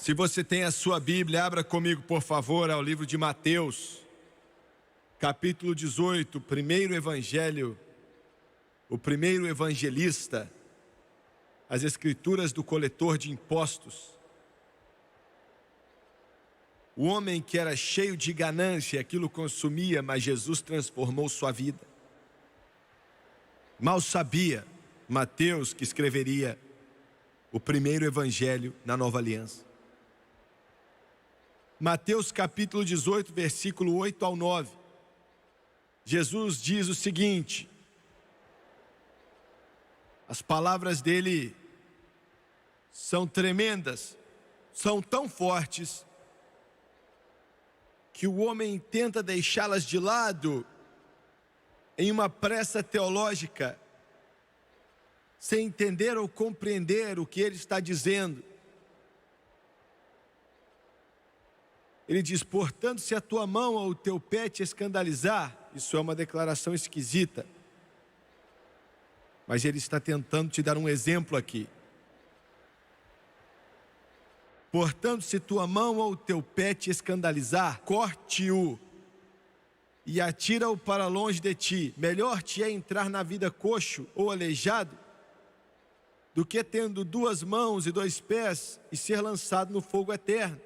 Se você tem a sua Bíblia, abra comigo, por favor, ao livro de Mateus, capítulo 18, o primeiro evangelho, o primeiro evangelista, as escrituras do coletor de impostos. O homem que era cheio de ganância, aquilo consumia, mas Jesus transformou sua vida. Mal sabia Mateus que escreveria o primeiro evangelho na nova aliança. Mateus capítulo 18, versículo 8 ao 9. Jesus diz o seguinte: as palavras dele são tremendas, são tão fortes, que o homem tenta deixá-las de lado em uma pressa teológica, sem entender ou compreender o que ele está dizendo. Ele diz: portanto, se a tua mão ou o teu pé te escandalizar, isso é uma declaração esquisita, mas ele está tentando te dar um exemplo aqui. Portanto, se tua mão ou o teu pé te escandalizar, corte-o e atira-o para longe de ti. Melhor te é entrar na vida coxo ou aleijado, do que tendo duas mãos e dois pés e ser lançado no fogo eterno.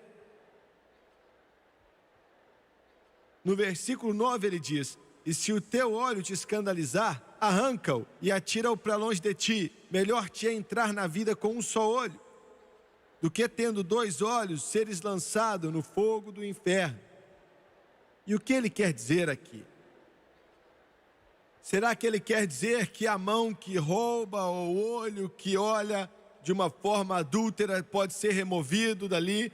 No versículo 9 ele diz: e se o teu olho te escandalizar, arranca-o e atira-o para longe de ti. Melhor te é entrar na vida com um só olho, do que tendo dois olhos seres lançado no fogo do inferno. E o que ele quer dizer aqui? Será que ele quer dizer que a mão que rouba ou o olho que olha de uma forma adúltera pode ser removido dali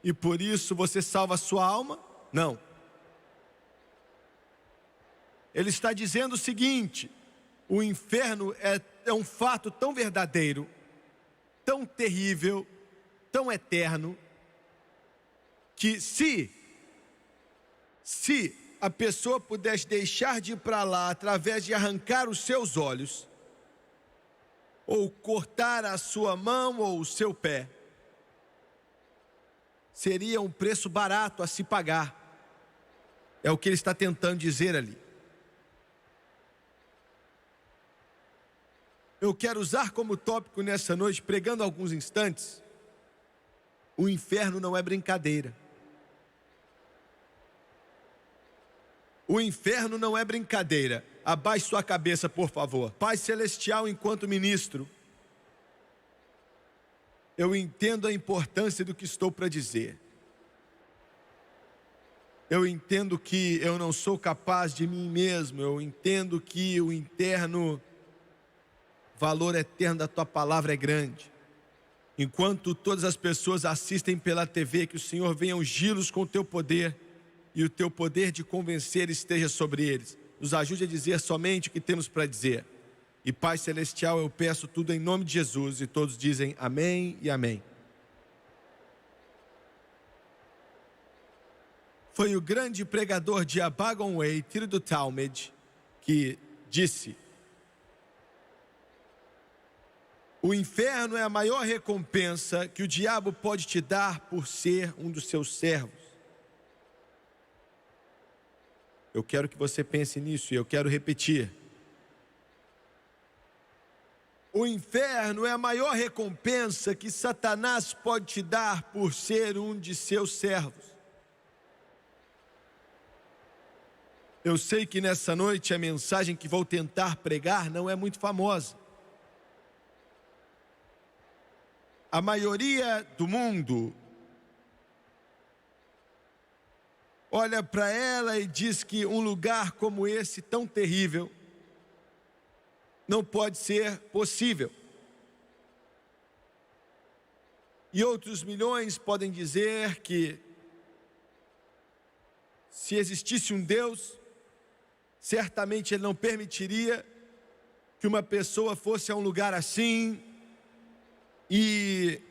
e por isso você salva a sua alma? Não. Ele está dizendo o seguinte: o inferno é um fato tão verdadeiro, tão terrível, tão eterno, que se a pessoa pudesse deixar de ir para lá através de arrancar os seus olhos, ou cortar a sua mão ou o seu pé, seria um preço barato a se pagar. É o que ele está tentando dizer ali. Eu quero usar como tópico nessa noite, pregando alguns instantes: o inferno não é brincadeira. O inferno não é brincadeira. Abaixe sua cabeça, por favor. Pai Celestial, enquanto ministro, eu entendo a importância do que estou para dizer. Eu entendo que eu não sou capaz de mim mesmo. Eu entendo que o interno valor eterno da tua palavra é grande. Enquanto todas as pessoas assistem pela TV, que o Senhor venha ungí-los com o teu poder e o teu poder de convencer esteja sobre eles. Nos ajude a dizer somente o que temos para dizer. E Pai Celestial, eu peço tudo em nome de Jesus, e todos dizem amém e amém. Foi o grande pregador de Abagonway, Tiro do Talmud, que disse: o inferno é a maior recompensa que o diabo pode te dar por ser um dos seus servos. Eu quero que você pense nisso e eu quero repetir. O inferno é a maior recompensa que Satanás pode te dar por ser um de seus servos. Eu sei que nessa noite a mensagem que vou tentar pregar não é muito famosa. A maioria do mundo olha para ela e diz que um lugar como esse, tão terrível, não pode ser possível. E outros milhões podem dizer que se existisse um Deus, certamente Ele não permitiria que uma pessoa fosse a um lugar assim e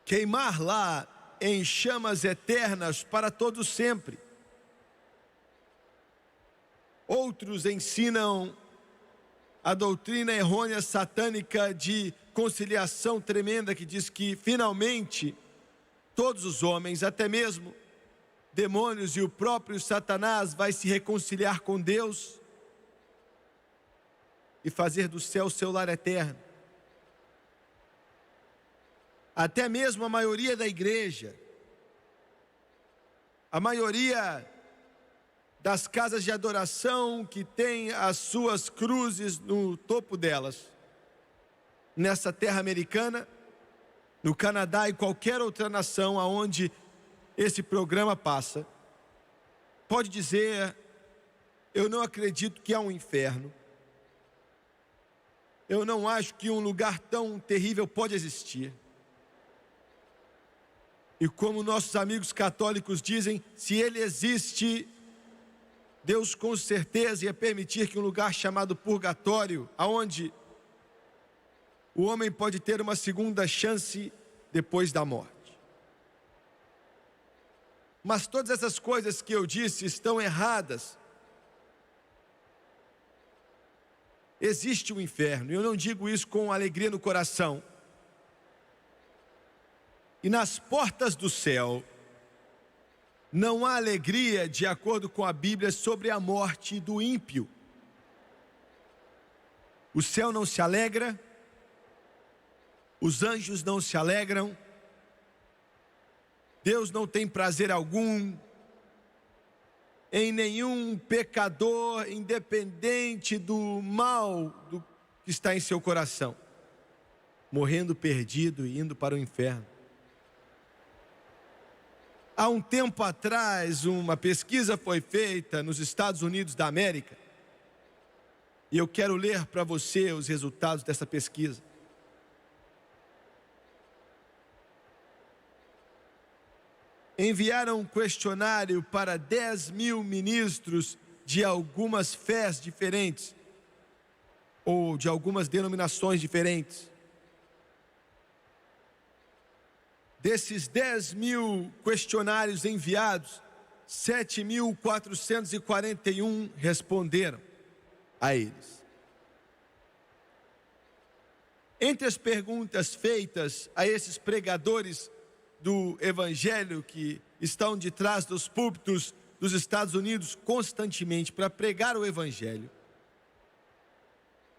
queimar lá em chamas eternas para todo sempre. Outros ensinam a doutrina errônea satânica de conciliação tremenda, que diz que finalmente todos os homens, até mesmo demônios e o próprio Satanás, vai se reconciliar com Deus e fazer do céu seu lar eterno. Até mesmo a maioria da igreja, a maioria das casas de adoração que tem as suas cruzes no topo delas, nessa terra americana, no Canadá e qualquer outra nação aonde esse programa passa, pode dizer: eu não acredito que há um inferno. Eu não acho que um lugar tão terrível pode existir. E como nossos amigos católicos dizem, se ele existe, Deus com certeza ia permitir que um lugar chamado purgatório, aonde o homem pode ter uma segunda chance depois da morte. Mas todas essas coisas que eu disse estão erradas. Existe um inferno, e eu não digo isso com alegria no coração. E nas portas do céu, não há alegria, de acordo com a Bíblia, sobre a morte do ímpio. O céu não se alegra, os anjos não se alegram, Deus não tem prazer algum em nenhum pecador, independente do mal que está em seu coração, morrendo perdido e indo para o inferno. Há um tempo atrás, uma pesquisa foi feita nos Estados Unidos da América, e eu quero ler para você os resultados dessa pesquisa. Enviaram um questionário para 10 mil ministros de algumas fés diferentes, ou de algumas denominações diferentes. Desses 10 mil questionários enviados, 7.441 responderam a eles. Entre as perguntas feitas a esses pregadores do Evangelho que estão de trás dos púlpitos dos Estados Unidos constantemente para pregar o Evangelho,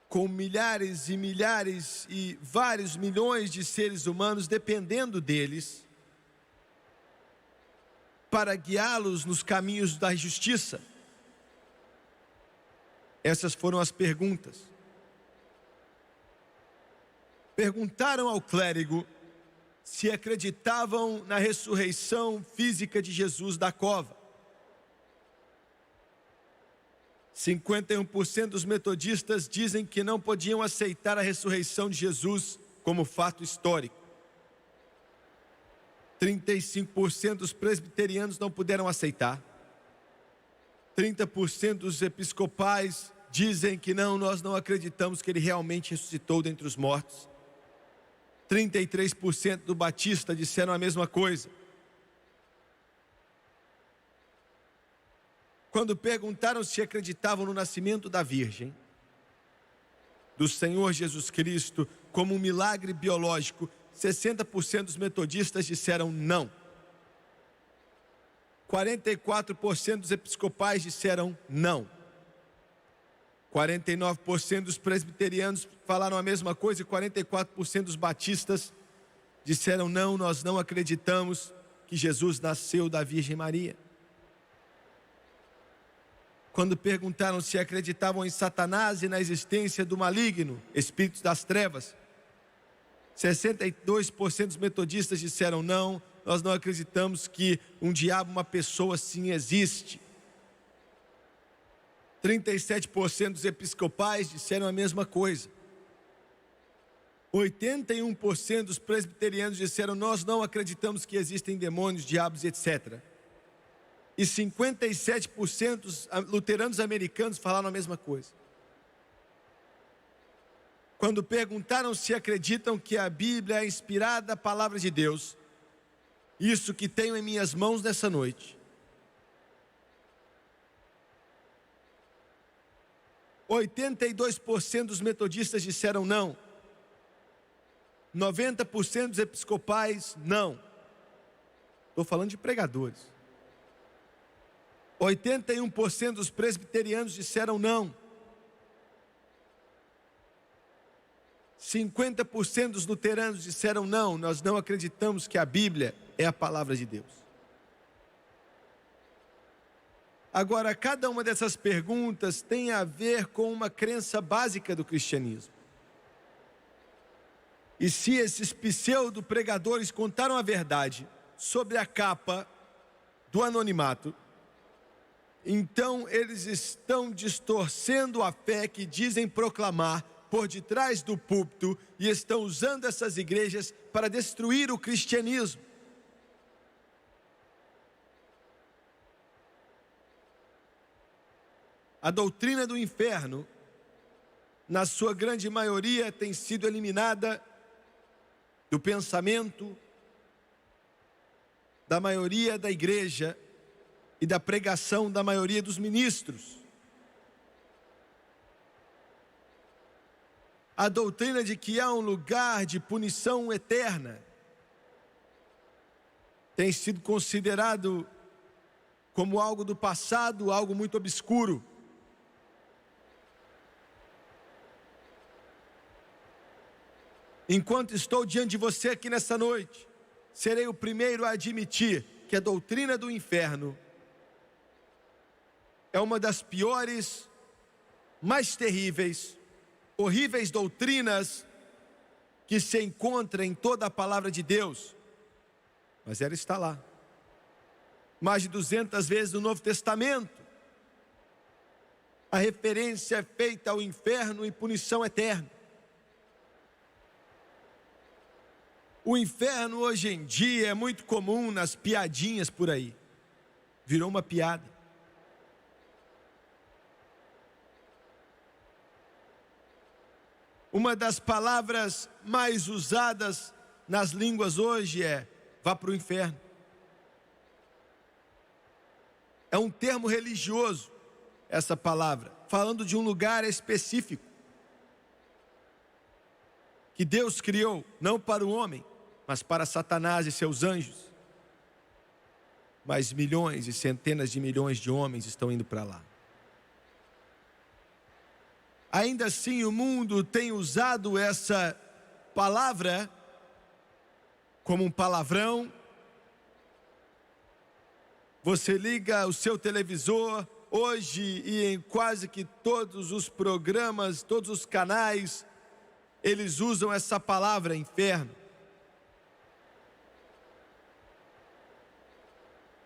com milhares e milhares e vários milhões de seres humanos dependendo deles para guiá-los nos caminhos da justiça. Essas foram as perguntas. Perguntaram ao clérigo se acreditavam na ressurreição física de Jesus da cova. 51% dos metodistas dizem que não podiam aceitar a ressurreição de Jesus como fato histórico. 35% dos presbiterianos não puderam aceitar. 30% dos episcopais dizem que nós não acreditamos que ele realmente ressuscitou dentre os mortos. 33% do batista disseram a mesma coisa. Quando perguntaram se acreditavam no nascimento da Virgem, do Senhor Jesus Cristo, como um milagre biológico, 60% dos metodistas disseram não. 44% dos episcopais disseram não. 49% dos presbiterianos falaram a mesma coisa e 44% dos batistas disseram não, nós não acreditamos que Jesus nasceu da Virgem Maria. Quando perguntaram se acreditavam em Satanás e na existência do maligno, espíritos das trevas, 62% dos metodistas disseram não, nós não acreditamos que um diabo, uma pessoa assim existe. 37% dos episcopais disseram a mesma coisa. 81% dos presbiterianos disseram nós não acreditamos que existem demônios, diabos, etc. E 57% dos luteranos americanos falaram a mesma coisa. Quando perguntaram se acreditam que a Bíblia é a inspirada palavra de Deus, isso que tenho em minhas mãos nessa noite, 82% dos metodistas disseram não. 90% dos episcopais não. Estou falando de pregadores. 81% dos presbiterianos disseram não. 50% dos luteranos disseram não, nós não acreditamos que a Bíblia é a palavra de Deus. Agora, cada uma dessas perguntas tem a ver com uma crença básica do cristianismo. E se esses pseudo-pregadores contaram a verdade sobre a capa do anonimato, então eles estão distorcendo a fé que dizem proclamar por detrás do púlpito e estão usando essas igrejas para destruir o cristianismo. A doutrina do inferno, na sua grande maioria, tem sido eliminada do pensamento da maioria da igreja e da pregação da maioria dos ministros. A doutrina de que há um lugar de punição eterna tem sido considerado como algo do passado, algo muito obscuro. Enquanto estou diante de você aqui nessa noite, serei o primeiro a admitir que a doutrina do inferno é uma das piores, mais terríveis, horríveis doutrinas que se encontra em toda a palavra de Deus. Mas ela está lá. Mais de 200 vezes no Novo Testamento, a referência é feita ao inferno e punição eterna. O inferno hoje em dia é muito comum nas piadinhas por aí. Virou uma piada. Uma das palavras mais usadas nas línguas hoje é vá para o inferno. É um termo religioso essa palavra, falando de um lugar específico que Deus criou, não para o homem, mas para Satanás e seus anjos. Mas milhões e centenas de milhões de homens estão indo para lá. Ainda assim, o mundo tem usado essa palavra como um palavrão. Você liga o seu televisor hoje e em quase que todos os programas, todos os canais, eles usam essa palavra, inferno.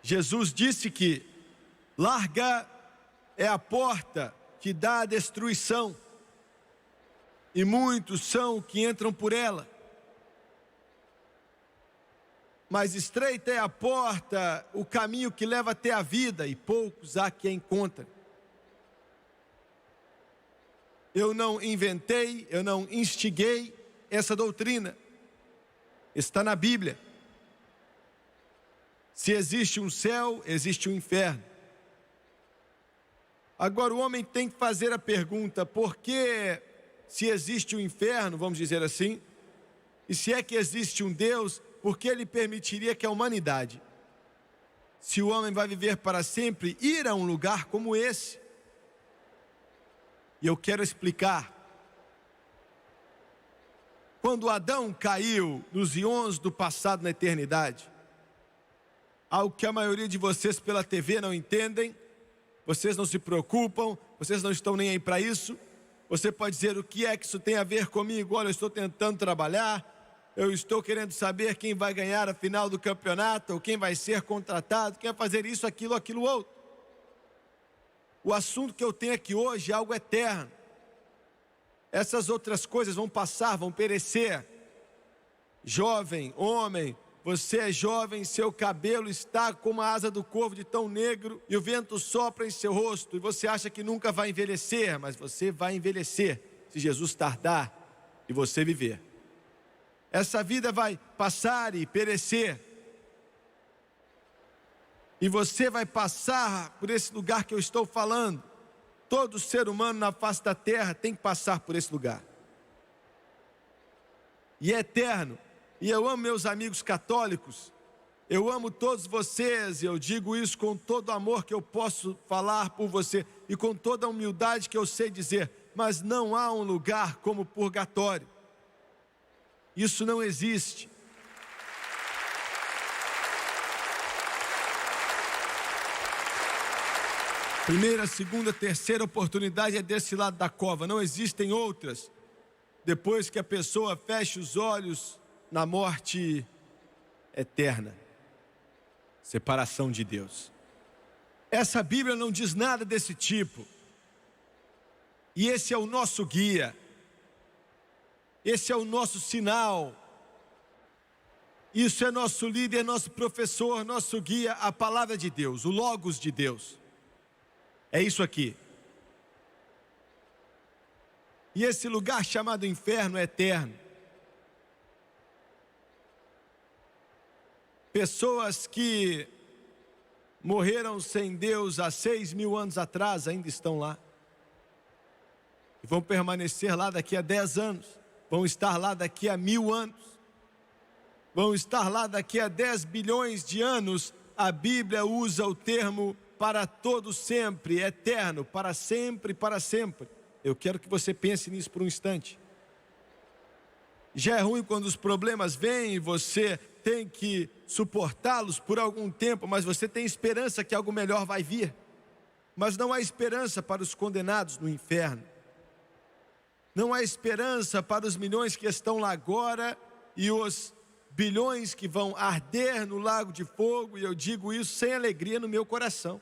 Jesus disse que larga é a porta que dá a destruição, e muitos são que entram por ela. Mas estreita é a porta, o caminho que leva até a vida, e poucos há que a encontram. Eu não inventei, eu não instiguei essa doutrina. Está na Bíblia. Se existe um céu, existe um inferno. Agora o homem tem que fazer a pergunta, por que se existe um inferno, vamos dizer assim, e se é que existe um Deus, por que ele permitiria que a humanidade, se o homem vai viver para sempre, ir a um lugar como esse? E eu quero explicar. Quando Adão caiu nos íons do passado na eternidade, algo que a maioria de vocês pela TV não entendem, vocês não se preocupam, vocês não estão nem aí para isso. Você pode dizer, o que é que isso tem a ver comigo? Olha, eu estou tentando trabalhar, eu estou querendo saber quem vai ganhar a final do campeonato, ou quem vai ser contratado, quem vai fazer isso, aquilo outro. O assunto que eu tenho aqui hoje é algo eterno. Essas outras coisas vão passar, vão perecer. Jovem, homem, você é jovem, seu cabelo está como a asa do corvo de tão negro, e o vento sopra em seu rosto, e você acha que nunca vai envelhecer, mas você vai envelhecer, se Jesus tardar e você viver. Essa vida vai passar e perecer, e você vai passar por esse lugar que eu estou falando. Todo ser humano na face da terra tem que passar por esse lugar. E é eterno. E eu amo meus amigos católicos, Eu amo todos vocês, e eu digo isso com todo o amor que eu posso falar por você e com toda a humildade que eu sei dizer, mas não há um lugar como purgatório. Isso não existe. Primeira, segunda, terceira oportunidade é desse lado da cova, não existem outras. Depois que a pessoa fecha os olhos na morte eterna. Separação de Deus. Essa Bíblia não diz nada desse tipo. E esse é o nosso guia. Esse é o nosso sinal. Isso é nosso líder, nosso professor, nosso guia, a palavra de Deus, o Logos de Deus. É isso aqui. E esse lugar chamado inferno é eterno. Pessoas que morreram sem Deus há 6.000 anos atrás ainda estão lá. E vão permanecer lá daqui a 10 anos. Vão estar lá daqui a 1.000 anos. Vão estar lá daqui a 10 bilhões de anos. A Bíblia usa o termo para todo sempre, eterno, para sempre, para sempre. Eu quero que você pense nisso por um instante. Já é ruim quando os problemas vêm e você tem que suportá-los por algum tempo, mas você tem esperança que algo melhor vai vir. Mas não há esperança para os condenados no inferno. Não há esperança para os milhões que estão lá agora e os bilhões que vão arder no lago de fogo, e eu digo isso sem alegria no meu coração.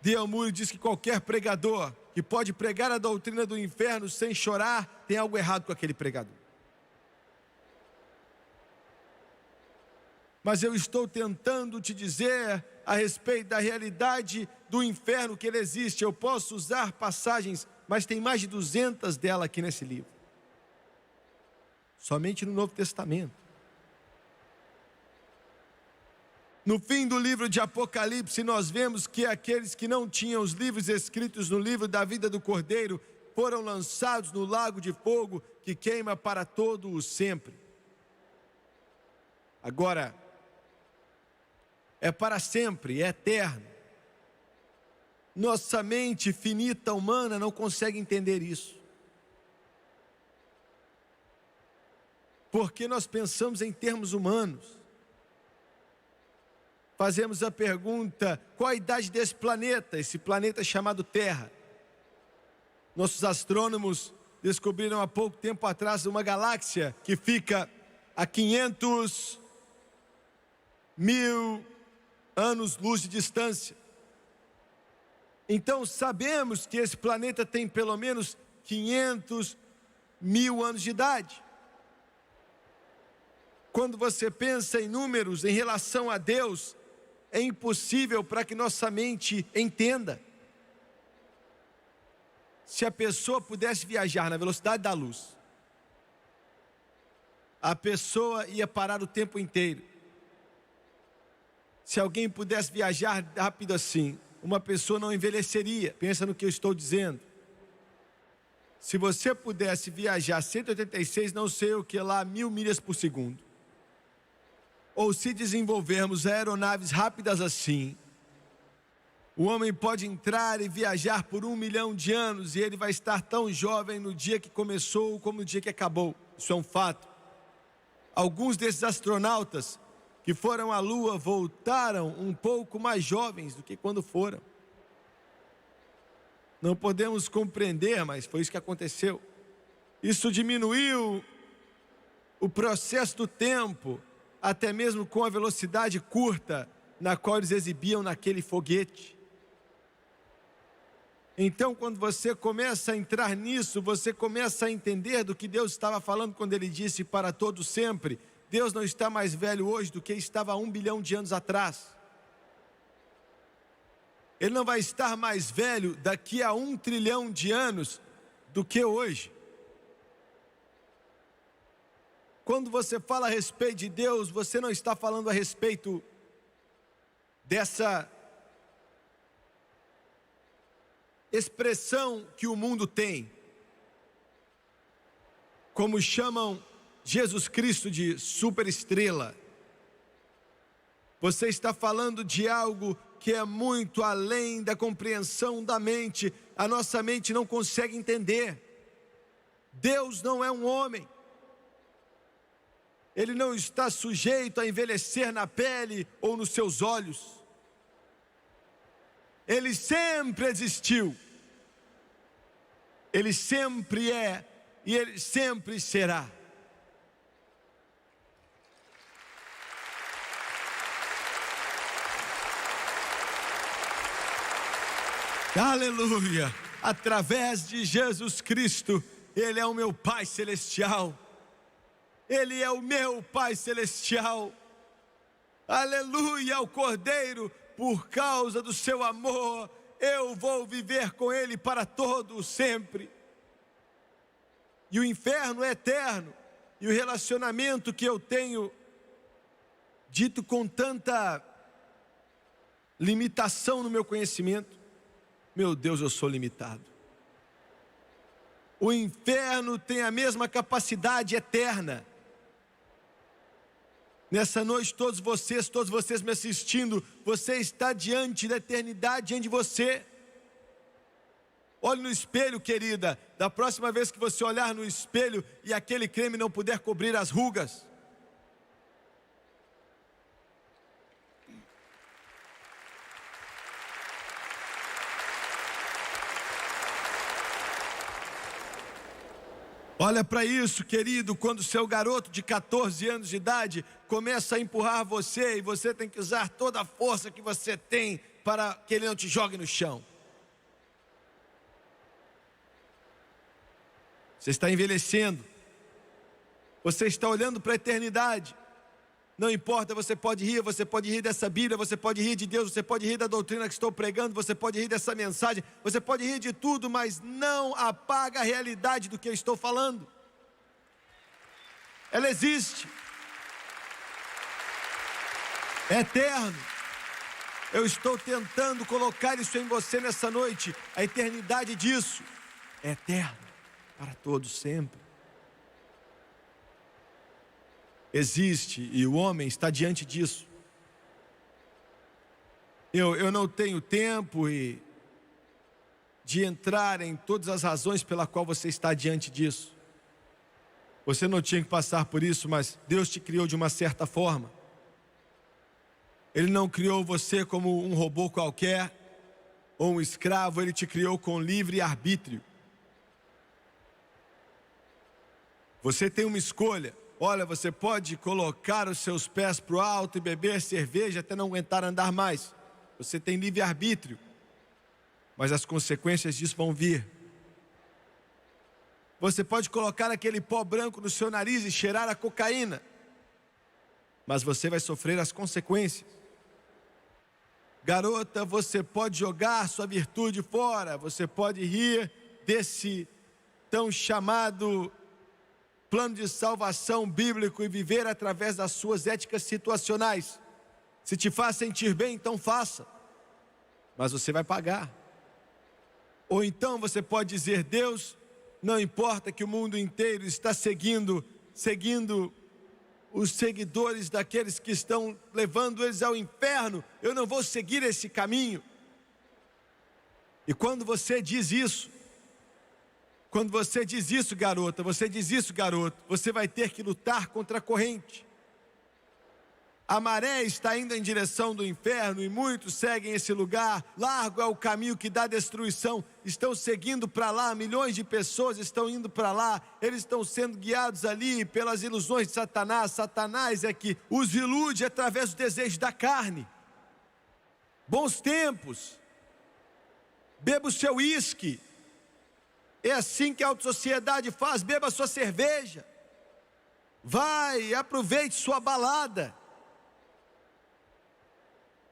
D.L. Moody diz que qualquer pregador que pode pregar a doutrina do inferno sem chorar, tem algo errado com aquele pregador. Mas eu estou tentando te dizer a respeito da realidade do inferno, que ele existe. Eu posso usar passagens, mas tem mais de 200 delas aqui nesse livro. Somente no Novo Testamento. No fim do livro de Apocalipse, nós vemos que aqueles que não tinham os livros escritos no livro da vida do Cordeiro foram lançados no lago de fogo que queima para todo o sempre. Agora, é para sempre, é eterno. Nossa mente finita humana não consegue entender isso. Porque nós pensamos em termos humanos. Fazemos a pergunta, qual a idade desse planeta? Esse planeta é chamado Terra. Nossos astrônomos descobriram há pouco tempo atrás uma galáxia que fica a 500.000 anos-luz de distância. Então sabemos que esse planeta tem pelo menos 500.000 anos de idade. Quando você pensa em números em relação a Deus, é impossível para que nossa mente entenda. Se a pessoa pudesse viajar na velocidade da luz, a pessoa ia parar o tempo inteiro. Se alguém pudesse viajar rápido assim, uma pessoa não envelheceria. Pensa no que eu estou dizendo. Se você pudesse viajar 186, não sei o que lá, 1.000 milhas por segundo. Ou se desenvolvermos aeronaves rápidas assim, o homem pode entrar e viajar por 1 milhão de anos e ele vai estar tão jovem no dia que começou como no dia que acabou. Isso é um fato. Alguns desses astronautas que foram à Lua voltaram um pouco mais jovens do que quando foram. Não podemos compreender, mas foi isso que aconteceu. Isso diminuiu o processo do tempo, até mesmo com a velocidade curta na qual eles exibiam naquele foguete. Então, quando você começa a entrar nisso, você começa a entender do que Deus estava falando quando Ele disse para todo sempre. Deus não está mais velho hoje do que estava há 1 bilhão de anos atrás. Ele não vai estar mais velho daqui a 1 trilhão de anos do que hoje. Quando você fala a respeito de Deus, você não está falando a respeito dessa expressão que o mundo tem, como chamam Jesus Cristo de superestrela, Você está falando de algo que é muito além da compreensão da mente. A nossa mente não consegue entender. Deus não é um homem. Ele não está sujeito a envelhecer na pele ou nos seus olhos. Ele sempre existiu. Ele sempre é e ele sempre será. Aleluia! Através de Jesus Cristo, Ele é o meu Pai Celestial. Ele é o meu Pai Celestial. Aleluia ao Cordeiro, por causa do seu amor, eu vou viver com Ele para todo sempre. E o inferno é eterno. E o relacionamento que eu tenho dito com tanta limitação no meu conhecimento, meu Deus, eu sou limitado. O inferno tem a mesma capacidade eterna. Nessa noite, todos vocês me assistindo, você está diante da eternidade, diante de você. Olhe no espelho, querida. Da próxima vez que você olhar no espelho e aquele creme não puder cobrir as rugas, olha para isso, querido, quando seu garoto de 14 anos de idade começa a empurrar você e você tem que usar toda a força que você tem para que ele não te jogue no chão. Você está envelhecendo. Você está olhando para a eternidade. Não importa, você pode rir dessa Bíblia, você pode rir de Deus, você pode rir da doutrina que estou pregando, você pode rir dessa mensagem, você pode rir de tudo, mas não apaga a realidade do que eu estou falando. Ela existe. É eterno. Eu estou tentando colocar isso em você nessa noite. A eternidade disso é eterno, para todos sempre. Existe e o homem está diante disso. Eu não tenho tempo de entrar em todas as razões pela qual você está diante disso. Você não tinha que passar por isso, mas Deus te criou de uma certa forma. Ele não criou você como um robô qualquer ou um escravo, Ele te criou com livre arbítrio. Você tem uma escolha. Olha, você pode colocar os seus pés para o alto e beber cerveja até não aguentar andar mais. Você tem livre-arbítrio. Mas as consequências disso vão vir. Você pode colocar aquele pó branco no seu nariz e cheirar a cocaína. Mas você vai sofrer as consequências. Garota, você pode jogar sua virtude fora. Você pode rir desse tão chamado plano de salvação bíblico e viver através das suas éticas situacionais. Se te faz sentir bem, então faça. Mas você vai pagar. Ou então você pode dizer: Deus, não importa que o mundo inteiro está seguindo os seguidores daqueles que estão levando eles ao inferno, eu não vou seguir esse caminho. E quando você diz isso, garota, você vai ter que lutar contra a corrente. A maré está indo em direção do inferno e muitos seguem esse lugar. Largo é o caminho que dá destruição. Estão seguindo para lá, milhões de pessoas estão indo para lá. Eles estão sendo guiados ali pelas ilusões de Satanás. Satanás é que os ilude através do desejo da carne. Bons tempos. Beba o seu uísque. É assim que a autossociedade faz. Beba sua cerveja. Vai, aproveite sua balada.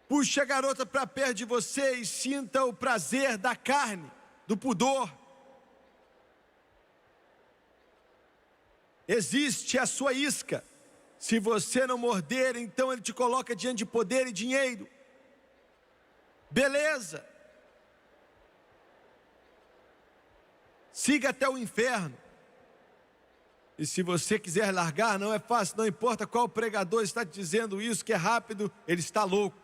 Puxe a garota para perto de você e sinta o prazer da carne, do pudor. Existe a sua isca. Se você não morder, então ele te coloca diante de poder e dinheiro. Beleza. Siga até o inferno. E se você quiser largar, não é fácil, não importa qual pregador está te dizendo isso, que é rápido, ele está louco.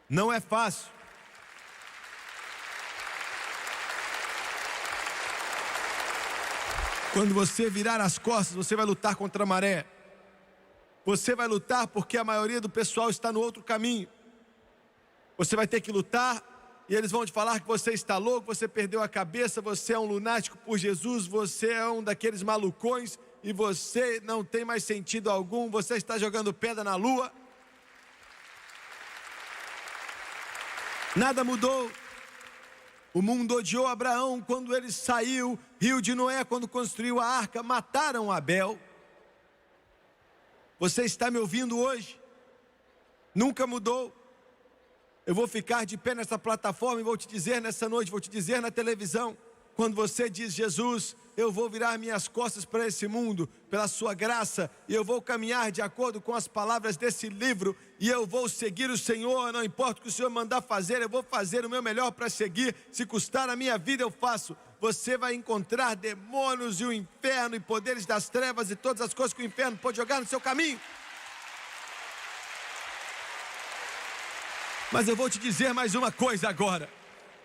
Não é fácil. Quando você virar as costas, você vai lutar contra a maré. Você vai lutar porque a maioria do pessoal está no outro caminho. Você vai ter que lutar e eles vão te falar que você está louco, você perdeu a cabeça, você é um lunático por Jesus, você é um daqueles malucões e você não tem mais sentido algum, você está jogando pedra na lua. Nada mudou. O mundo odiou Abraão quando ele saiu, riu de Noé quando construiu a arca, mataram Abel. Você está me ouvindo hoje? Nunca mudou. Eu vou ficar de pé nessa plataforma e vou te dizer nessa noite, vou te dizer na televisão, quando você diz: Jesus, eu vou virar minhas costas para esse mundo, pela sua graça, e eu vou caminhar de acordo com as palavras desse livro, e eu vou seguir o Senhor, não importa o que o Senhor mandar fazer, eu vou fazer o meu melhor para seguir, se custar a minha vida eu faço. Você vai encontrar demônios e o inferno e poderes das trevas e todas as coisas que o inferno pode jogar no seu caminho. Mas eu vou te dizer mais uma coisa agora.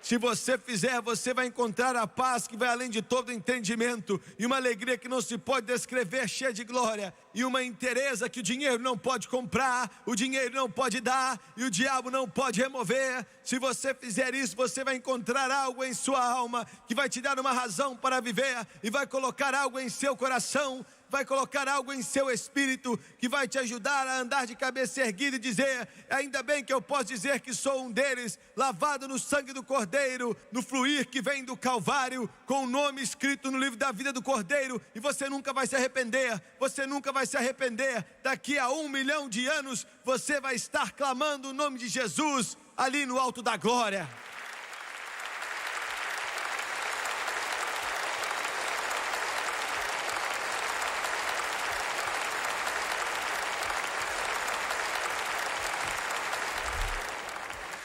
Se você fizer, você vai encontrar a paz que vai além de todo entendimento, e uma alegria que não se pode descrever, cheia de glória, e uma inteireza que o dinheiro não pode comprar, o dinheiro não pode dar, e o diabo não pode remover. Se você fizer isso, você vai encontrar algo em sua alma, que vai te dar uma razão para viver, e vai colocar algo em seu coração, vai colocar algo em seu espírito, que vai te ajudar a andar de cabeça erguida e dizer: ainda bem que eu posso dizer que sou um deles, lavado no sangue do Cordeiro, no fluir que vem do Calvário, com o nome escrito no livro da vida do Cordeiro, e você nunca vai se arrepender, você nunca vai se arrepender. Daqui a 1 milhão de anos, você vai estar clamando o nome de Jesus, ali no alto da glória.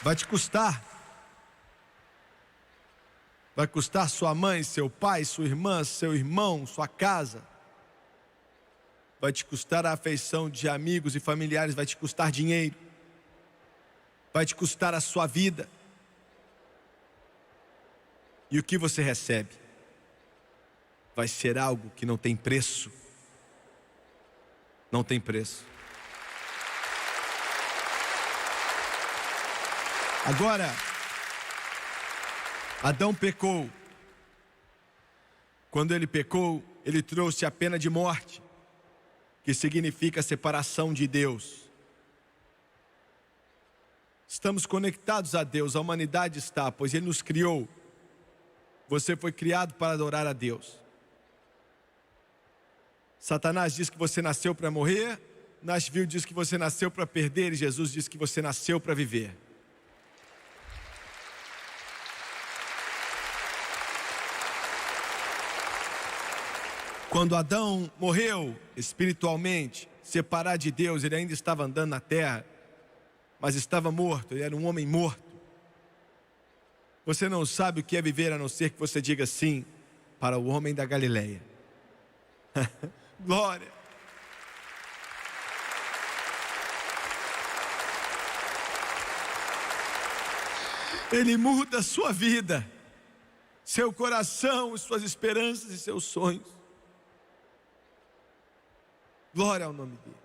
Vai te custar. Vai custar sua mãe, seu pai, sua irmã, seu irmão, sua casa. Vai te custar a afeição de amigos e familiares, vai te custar dinheiro. Vai te custar a sua vida. E o que você recebe vai ser algo que não tem preço. Não tem preço. Agora, Adão pecou. Quando ele pecou, ele trouxe a pena de morte, que significa separação de Deus. Estamos conectados a Deus, a humanidade está, pois Ele nos criou. Você foi criado para adorar a Deus. Satanás diz que você nasceu para morrer, Nashville diz que você nasceu para perder, e Jesus diz que você nasceu para viver. Quando Adão morreu espiritualmente, separado de Deus, ele ainda estava andando na terra, mas estava morto, ele era um homem morto. Você não sabe o que é viver a não ser que você diga sim para o homem da Galileia. Glória! Ele muda a sua vida, seu coração, suas esperanças e seus sonhos. Glória ao nome dele.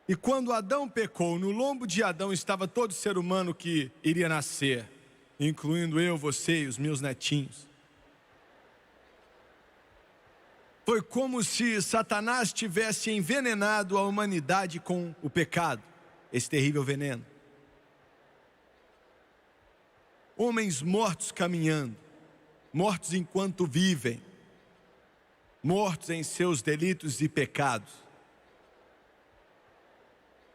E quando Adão pecou, no lombo de Adão estava todo ser humano que iria nascer, incluindo eu, você e os meus netinhos. Foi como se Satanás tivesse envenenado a humanidade com o pecado, esse terrível veneno. Homens mortos caminhando, mortos enquanto vivem, mortos em seus delitos e pecados.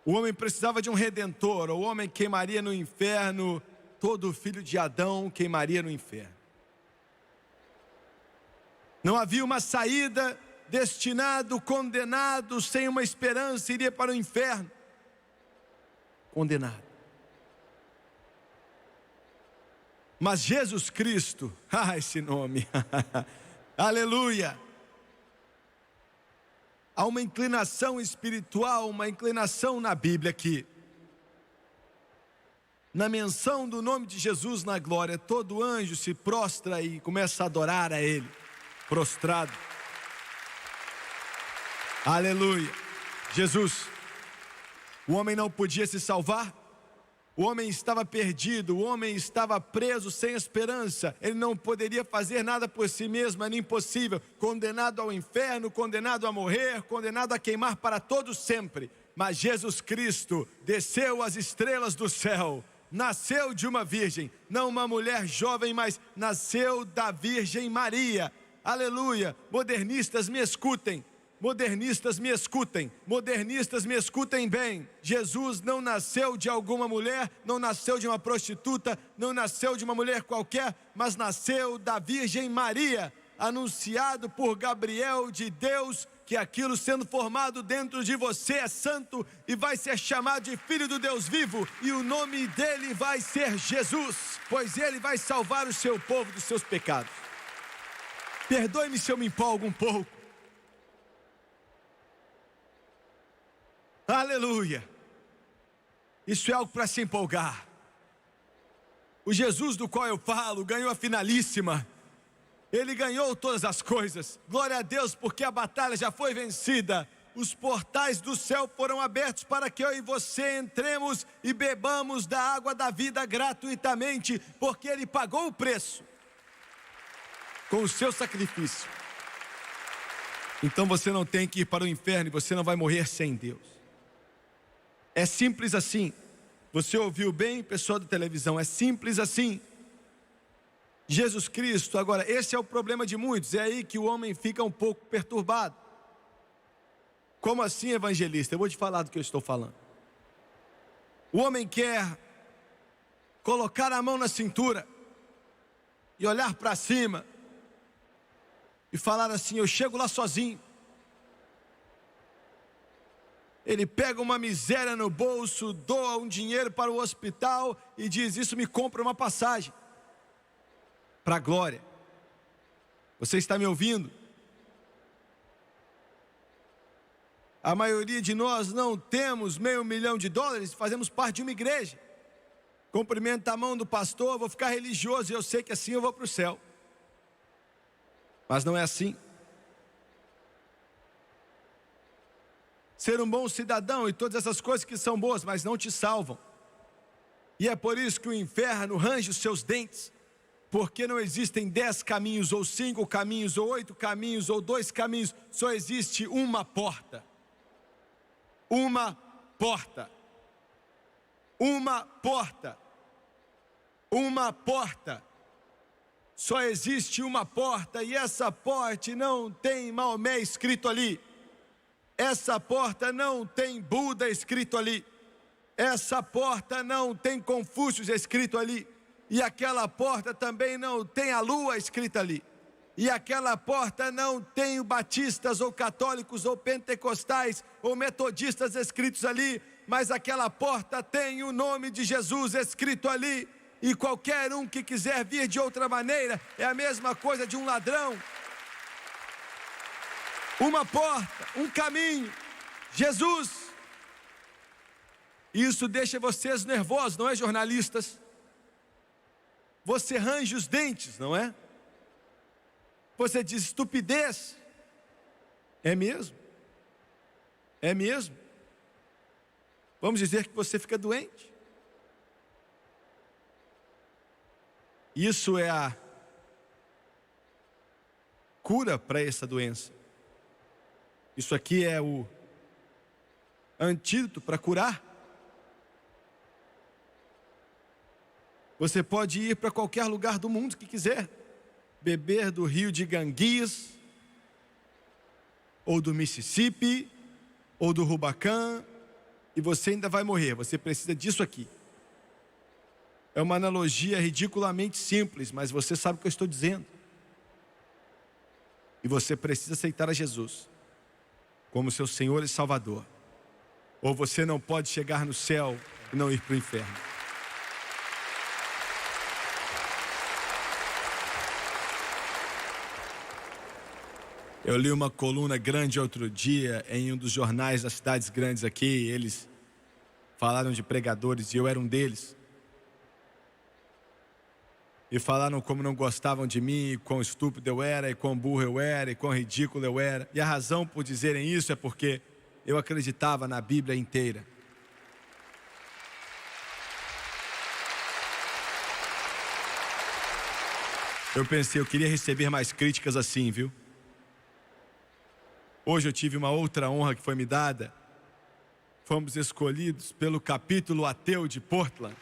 O homem precisava de um redentor, o homem queimaria no inferno, todo filho de Adão queimaria no inferno. Não havia uma saída, destinado, condenado, sem uma esperança, iria para o inferno. Condenado. Mas Jesus Cristo, esse nome, aleluia. Há uma inclinação espiritual, uma inclinação na Bíblia que, na menção do nome de Jesus na glória, todo anjo se prostra e começa a adorar a Ele, prostrado. Aleluia. Jesus, o homem não podia se salvar, o homem estava perdido, o homem estava preso sem esperança, ele não poderia fazer nada por si mesmo, era impossível, condenado ao inferno, condenado a morrer, condenado a queimar para todo sempre. Mas Jesus Cristo desceu às estrelas do céu, nasceu de uma virgem, não uma mulher jovem, mas nasceu da Virgem Maria. Aleluia. Modernistas, me escutem. Modernistas, me escutem. Modernistas, me escutem bem. Jesus não nasceu de alguma mulher, não nasceu de uma prostituta, não nasceu de uma mulher qualquer, mas nasceu da Virgem Maria, anunciado por Gabriel de Deus, que aquilo sendo formado dentro de você é santo e vai ser chamado de Filho do Deus vivo, e o nome dele vai ser Jesus, pois ele vai salvar o seu povo dos seus pecados. Perdoe-me se eu me empolgo um pouco. Aleluia. Isso é algo para se empolgar. O Jesus do qual eu falo ganhou a finalíssima. Ele ganhou todas as coisas. Glória a Deus, porque a batalha já foi vencida. Os portais do céu foram abertos para que eu e você entremos e bebamos da água da vida gratuitamente, porque Ele pagou o preço com o seu sacrifício. Então você não tem que ir para o inferno e você não vai morrer sem Deus. É simples assim. Você ouviu bem, pessoal da televisão, é simples assim. Jesus Cristo, agora, esse é o problema de muitos, é aí que o homem fica um pouco perturbado. Como assim, evangelista? Eu vou te falar do que eu estou falando. O homem quer colocar a mão na cintura e olhar para cima e falar assim: eu chego lá sozinho. Ele pega uma miséria no bolso, doa um dinheiro para o hospital e diz: isso me compra uma passagem para a glória. Você está me ouvindo? A maioria de nós não temos $500 mil, fazemos parte de uma igreja. Cumprimento a mão do pastor, vou ficar religioso e eu sei que assim eu vou para o céu. Mas não é assim. Ser um bom cidadão e todas essas coisas que são boas, mas não te salvam. E é por isso que o inferno range os seus dentes, porque não existem 10 caminhos, ou 5 caminhos, ou 8 caminhos, ou 2 caminhos, só existe uma porta. Uma porta. Uma porta. Uma porta. Só existe uma porta, e essa porta não tem Maomé escrito ali. Essa porta não tem Buda escrito ali. Essa porta não tem Confúcio escrito ali. E aquela porta também não tem a lua escrita ali. E aquela porta não tem batistas ou católicos ou pentecostais ou metodistas escritos ali. Mas aquela porta tem o nome de Jesus escrito ali. E qualquer um que quiser vir de outra maneira é a mesma coisa de um ladrão. Uma porta, um caminho, Jesus. Isso deixa vocês nervosos, não é, jornalistas? Você range os dentes, não é? Você diz estupidez. É mesmo? É mesmo? Vamos dizer que você fica doente. Isso é a cura para essa doença. Isso aqui é o antídoto para curar. Você pode ir para qualquer lugar do mundo que quiser, beber do rio de Ganges, ou do Mississippi, ou do Rubicon, e você ainda vai morrer. Você precisa disso aqui. É uma analogia ridiculamente simples, mas você sabe o que eu estou dizendo. E você precisa aceitar a Jesus como seu Senhor e Salvador. Ou você não pode chegar no céu e não ir para o inferno. Eu li uma coluna grande outro dia em um dos jornais das cidades grandes aqui. Eles falaram de pregadores e eu era um deles. E falaram como não gostavam de mim, e quão estúpido eu era, e quão burro eu era, e quão ridículo eu era. E a razão por dizerem isso é porque eu acreditava na Bíblia inteira. Eu pensei, eu queria receber mais críticas assim, viu? Hoje eu tive uma outra honra que foi me dada. Fomos escolhidos pelo capítulo ateu de Portland.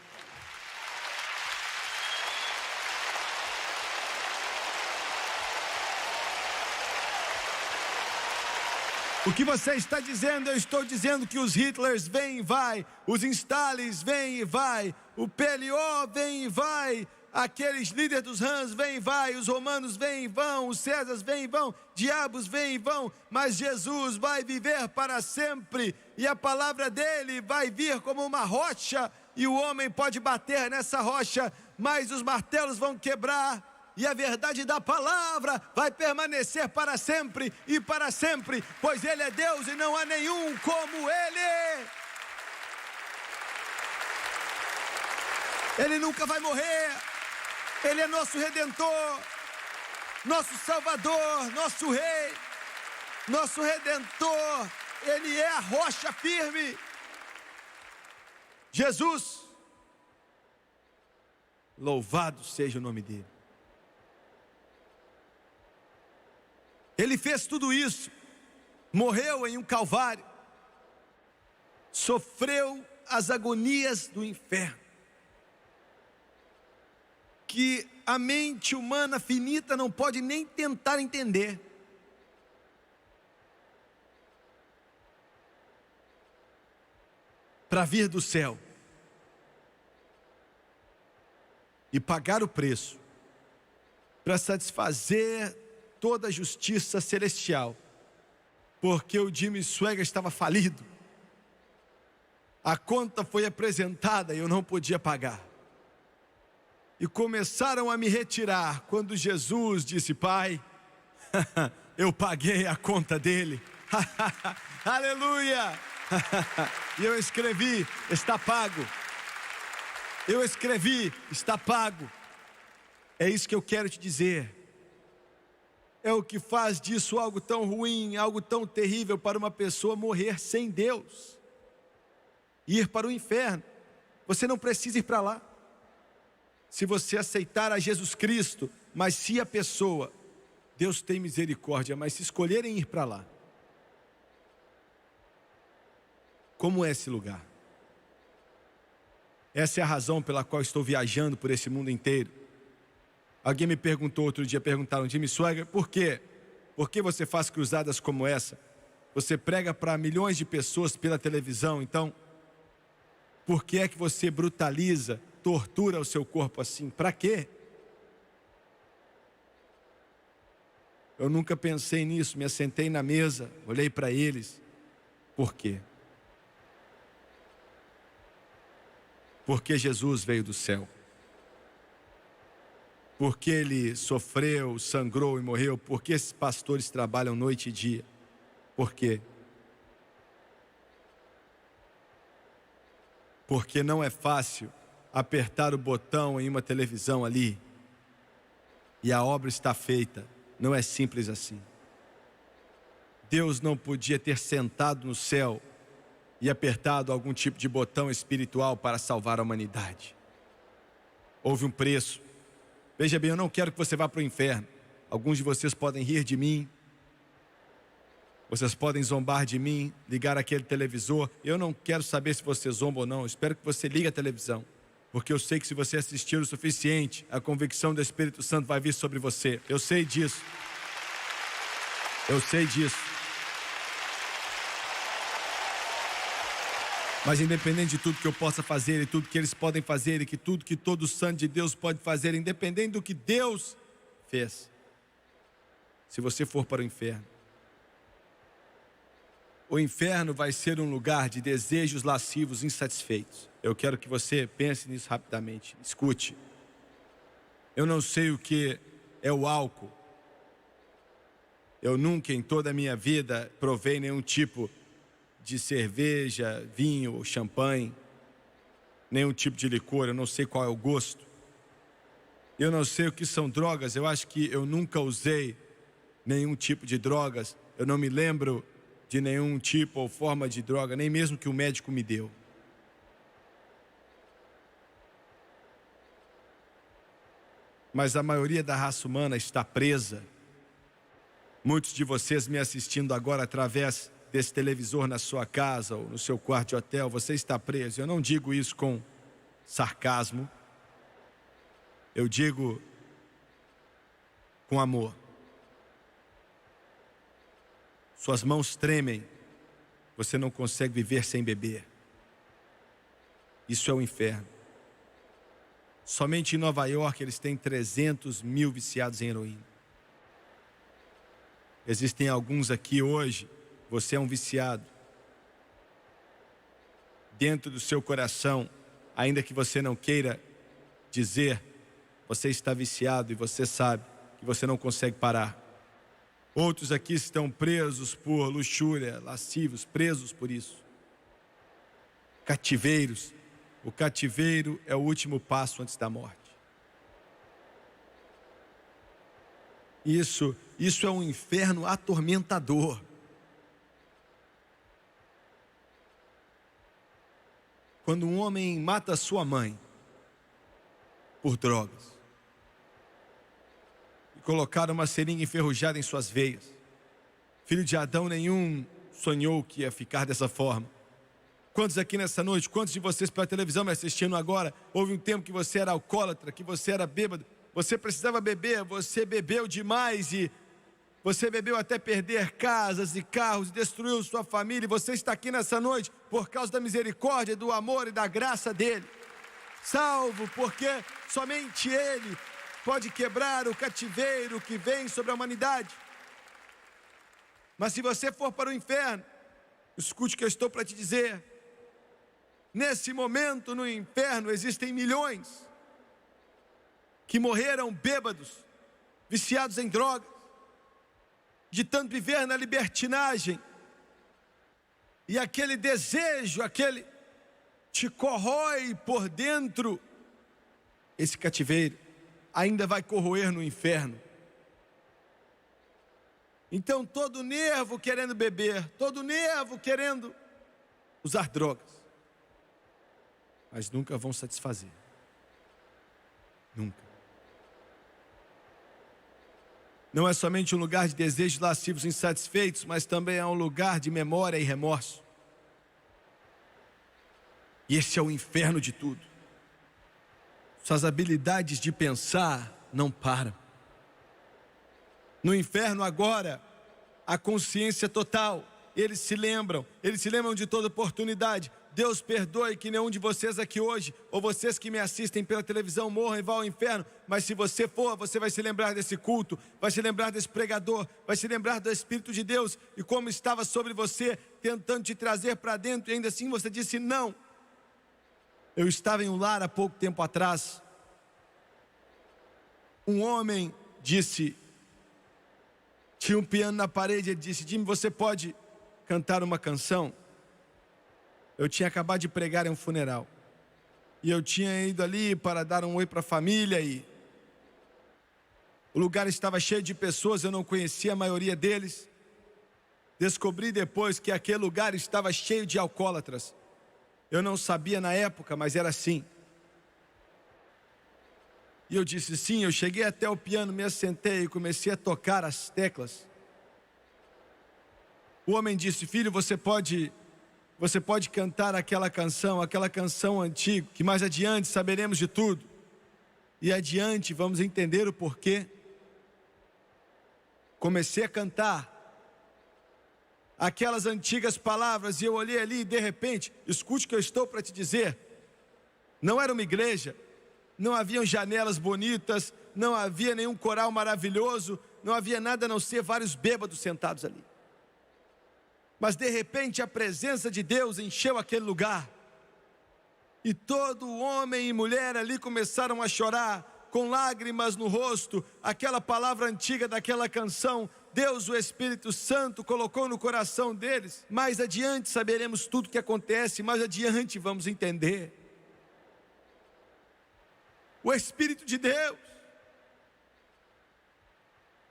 O que você está dizendo? Eu estou dizendo que os Hitlers vêm e vai, os Stalins vêm e vai, o PLO vem e vai, aqueles líderes dos Rams vêm e vai, os romanos vêm e vão, os Césares vêm e vão, diabos vêm e vão, mas Jesus vai viver para sempre e a palavra dele vai vir como uma rocha e o homem pode bater nessa rocha, mas os martelos vão quebrar. E a verdade da palavra vai permanecer para sempre e para sempre, pois Ele é Deus e não há nenhum como Ele. Ele nunca vai morrer. Ele é nosso Redentor, nosso Salvador, nosso Rei, nosso Redentor. Ele é a rocha firme. Jesus, louvado seja o nome dEle. Ele fez tudo isso, morreu em um calvário, sofreu as agonias do inferno, que a mente humana finita não pode nem tentar entender. Para vir do céu e pagar o preço, para satisfazer toda a justiça celestial, porque o Jimmy Swaggart estava falido. A conta foi apresentada e eu não podia pagar. E começaram a me retirar quando Jesus disse: Pai, eu paguei a conta dele. Aleluia! E eu escrevi: está pago. Eu escrevi: está pago. É isso que eu quero te dizer. É o que faz disso algo tão ruim, algo tão terrível para uma pessoa morrer sem Deus, ir para o inferno. Você não precisa ir para lá, se você aceitar a Jesus Cristo. Mas se a pessoa, Deus tem misericórdia, mas se escolherem ir para lá, como é esse lugar? Essa é a razão pela qual estou viajando por esse mundo inteiro. Alguém me perguntou outro dia, perguntaram: Jimmy Swaggart, por quê? Por que você faz cruzadas como essa? Você prega para milhões de pessoas pela televisão, então por que é que você brutaliza, tortura o seu corpo assim? Para quê? Eu nunca pensei nisso, me assentei na mesa, olhei para eles. Por quê? Porque Jesus veio do céu. Porque Ele sofreu, sangrou e morreu. Porque esses pastores trabalham noite e dia. Por quê? Porque não é fácil apertar o botão em uma televisão ali e a obra está feita. Não é simples assim. Deus não podia ter sentado no céu e apertado algum tipo de botão espiritual para salvar a humanidade. Houve um preço. Veja bem, eu não quero que você vá para o inferno. Alguns de vocês podem rir de mim, vocês podem zombar de mim, ligar aquele televisor. Eu não quero saber se você zomba ou não. Eu espero que você ligue a televisão, porque eu sei que se você assistir o suficiente, a convicção do Espírito Santo vai vir sobre você. Eu sei disso. Eu sei disso. Mas independente de tudo que eu possa fazer e tudo que eles podem fazer e que tudo que todo santo de Deus pode fazer, independente do que Deus fez, se você for para o inferno vai ser um lugar de desejos lascivos insatisfeitos. Eu quero que você pense nisso rapidamente. Escute. Eu não sei o que é o álcool. Eu nunca em toda a minha vida provei nenhum tipo de cerveja, vinho ou champanhe, nenhum tipo de licor, eu não sei qual é o gosto. Eu não sei o que são drogas, eu acho que eu nunca usei nenhum tipo de drogas. Eu não me lembro de nenhum tipo ou forma de droga, nem mesmo que o médico me deu. Mas a maioria da raça humana está presa. Muitos de vocês me assistindo agora através desse televisor na sua casa ou no seu quarto de hotel, você está preso. Eu não digo isso com sarcasmo. Eu digo com amor. Suas mãos tremem. Você não consegue viver sem beber. Isso é o inferno. Somente em Nova York eles têm 300 mil viciados em heroína. Existem alguns aqui hoje, você é um viciado. Dentro do seu coração, ainda que você não queira dizer, você está viciado e você sabe que você não consegue parar. Outros aqui estão presos por luxúria, lascivos, presos por isso. Cativeiros. O cativeiro é o último passo antes da morte. Isso é um inferno atormentador. Quando um homem mata sua mãe por drogas e colocaram uma seringa enferrujada em suas veias, filho de Adão nenhum sonhou que ia ficar dessa forma. Quantos aqui nessa noite, quantos de vocês pela televisão me assistindo agora, houve um tempo que você era alcoólatra, que você era bêbado, você precisava beber, você bebeu demais e você bebeu até perder casas e carros, destruiu sua família, e você está aqui nessa noite por causa da misericórdia, do amor e da graça dele. Salvo porque somente ele pode quebrar o cativeiro que vem sobre a humanidade. Mas se você for para o inferno, escute o que eu estou para te dizer. Nesse momento no inferno existem milhões que morreram bêbados, viciados em drogas, de tanto viver na libertinagem. E aquele desejo, aquele te corrói por dentro. Esse cativeiro ainda vai corroer no inferno. Então todo nervo querendo beber, todo nervo querendo usar drogas, mas nunca vão satisfazer. Nunca. Não é somente um lugar de desejos lascivos insatisfeitos, mas também é um lugar de memória e remorso. E esse é o inferno de tudo. Suas habilidades de pensar não param. No inferno agora, a consciência total. Eles se lembram de toda oportunidade. Deus perdoe que nenhum de vocês aqui hoje, ou vocês que me assistem pela televisão, morram e vão ao inferno. Mas se você for, você vai se lembrar desse culto, vai se lembrar desse pregador, vai se lembrar do Espírito de Deus e como estava sobre você, tentando te trazer para dentro, e ainda assim você disse não. Eu estava em um lar há pouco tempo atrás. Um homem disse, tinha um piano na parede, ele disse: Jimmy, você pode cantar uma canção? Eu tinha acabado de pregar em um funeral. E eu tinha ido ali para dar um oi para a família e o lugar estava cheio de pessoas, eu não conhecia a maioria deles. Descobri depois que aquele lugar estava cheio de alcoólatras. Eu não sabia na época, mas era assim. E eu disse sim, eu cheguei até o piano, me assentei e comecei a tocar as teclas. O homem disse: filho, você pode cantar aquela canção antiga, que mais adiante saberemos de tudo. E adiante vamos entender o porquê. Comecei a cantar aquelas antigas palavras e eu olhei ali e de repente, escute o que eu estou para te dizer. Não era uma igreja, não haviam janelas bonitas, não havia nenhum coral maravilhoso, não havia nada a não ser vários bêbados sentados ali. Mas de repente a presença de Deus encheu aquele lugar. E todo homem e mulher ali começaram a chorar, com lágrimas no rosto, aquela palavra antiga daquela canção Deus, o Espírito Santo, colocou no coração deles. Mais adiante saberemos tudo o que acontece, mais adiante vamos entender. O Espírito de Deus.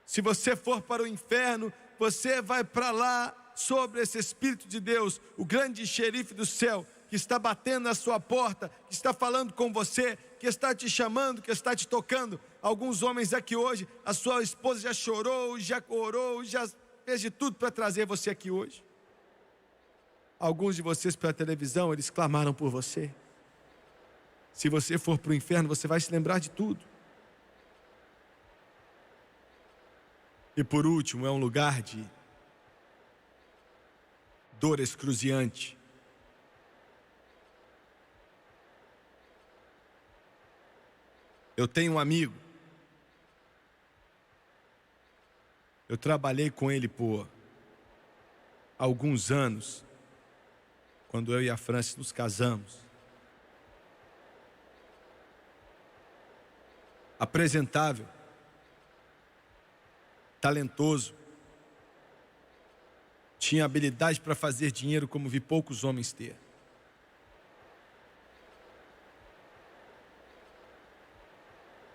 Se você for para o inferno, você vai para lá sobre esse Espírito de Deus, o grande xerife do céu, que está batendo na sua porta, que está falando com você, que está te chamando, que está te tocando. Alguns homens aqui hoje, a sua esposa já chorou, já orou, já fez de tudo para trazer você aqui hoje. Alguns de vocês pela televisão, eles clamaram por você. Se você for para o inferno, você vai se lembrar de tudo. E por último, é um lugar de dor excruciante. Eu tenho um amigo. Eu trabalhei com ele por alguns anos, quando eu e a Francis nos casamos. Apresentável, talentoso, tinha habilidade para fazer dinheiro como vi poucos homens ter.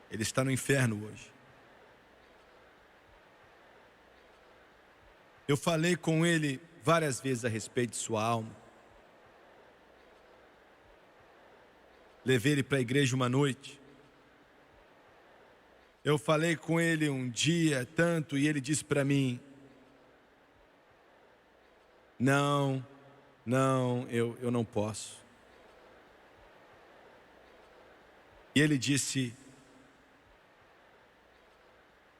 Ele está no inferno hoje. Eu falei com ele várias vezes a respeito de sua alma. Levei ele para a igreja uma noite. Eu falei com ele um dia, tanto, e ele disse para mim: Não, eu não posso. E ele disse: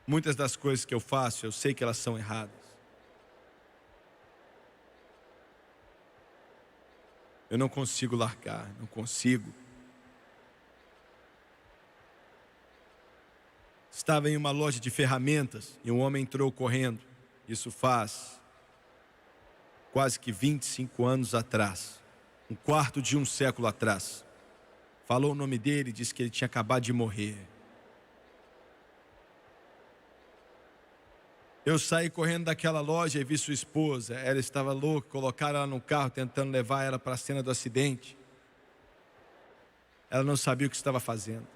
muitas das coisas que eu faço, eu sei que elas são erradas. Eu não consigo largar, não consigo. Estava em uma loja de ferramentas e um homem entrou correndo. Isso faz quase que 25 anos atrás. Um quarto de um século atrás. Falou o nome dele e disse que ele tinha acabado de morrer. Eu saí correndo daquela loja e vi sua esposa. Ela estava louca, colocaram ela no carro tentando levar ela para a cena do acidente. Ela não sabia o que estava fazendo.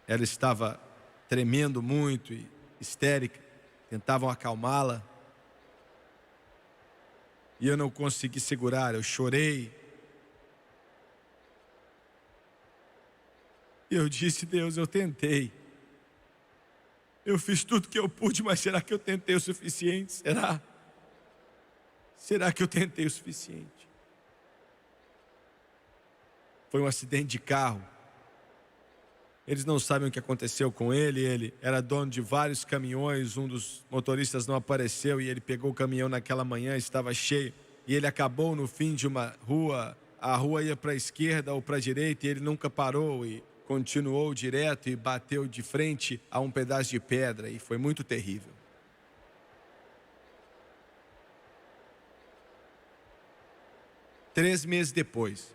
Ela estava tremendo muito e histérica. Tentavam acalmá-la. E eu não consegui segurar, eu chorei. E eu disse: Deus, eu tentei. Eu fiz tudo que eu pude, mas será que eu tentei o suficiente? Será? Será que eu tentei o suficiente? Foi um acidente de carro. Eles não sabem o que aconteceu com ele. Ele era dono de vários caminhões. Um dos motoristas não apareceu e ele pegou o caminhão naquela manhã, estava cheio. E ele acabou no fim de uma rua. A rua ia para a esquerda ou para a direita e ele nunca parou e continuou direto e bateu de frente a um pedaço de pedra e foi muito terrível. Três meses depois,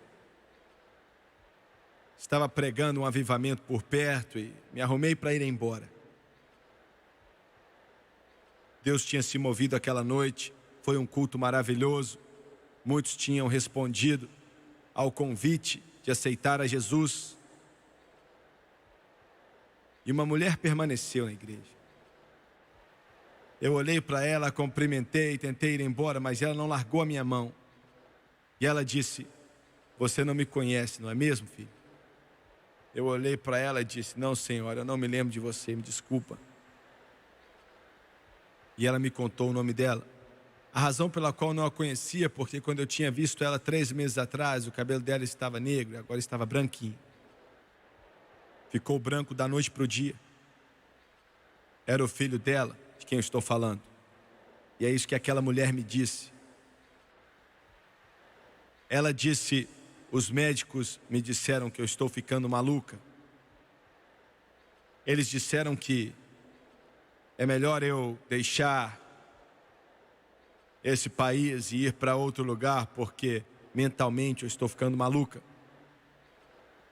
estava pregando um avivamento por perto e me arrumei para ir embora. Deus tinha se movido aquela noite, foi um culto maravilhoso. Muitos tinham respondido ao convite de aceitar a Jesus. E uma mulher permaneceu na igreja. Eu olhei para ela, cumprimentei, tentei ir embora, mas ela não largou a minha mão. E ela disse: você não me conhece, não é mesmo, filho? Eu olhei para ela e disse: não, senhora, eu não me lembro de você, me desculpa. E ela me contou o nome dela. A razão pela qual eu não a conhecia, porque quando eu tinha visto ela 3 meses atrás, o cabelo dela estava negro e agora estava branquinho. Ficou branco da noite para o dia. Era o filho dela, de quem eu estou falando. E é isso que aquela mulher me disse. Ela disse: os médicos me disseram que eu estou ficando maluca. Eles disseram que é melhor eu deixar esse país e ir para outro lugar, porque mentalmente eu estou ficando maluca.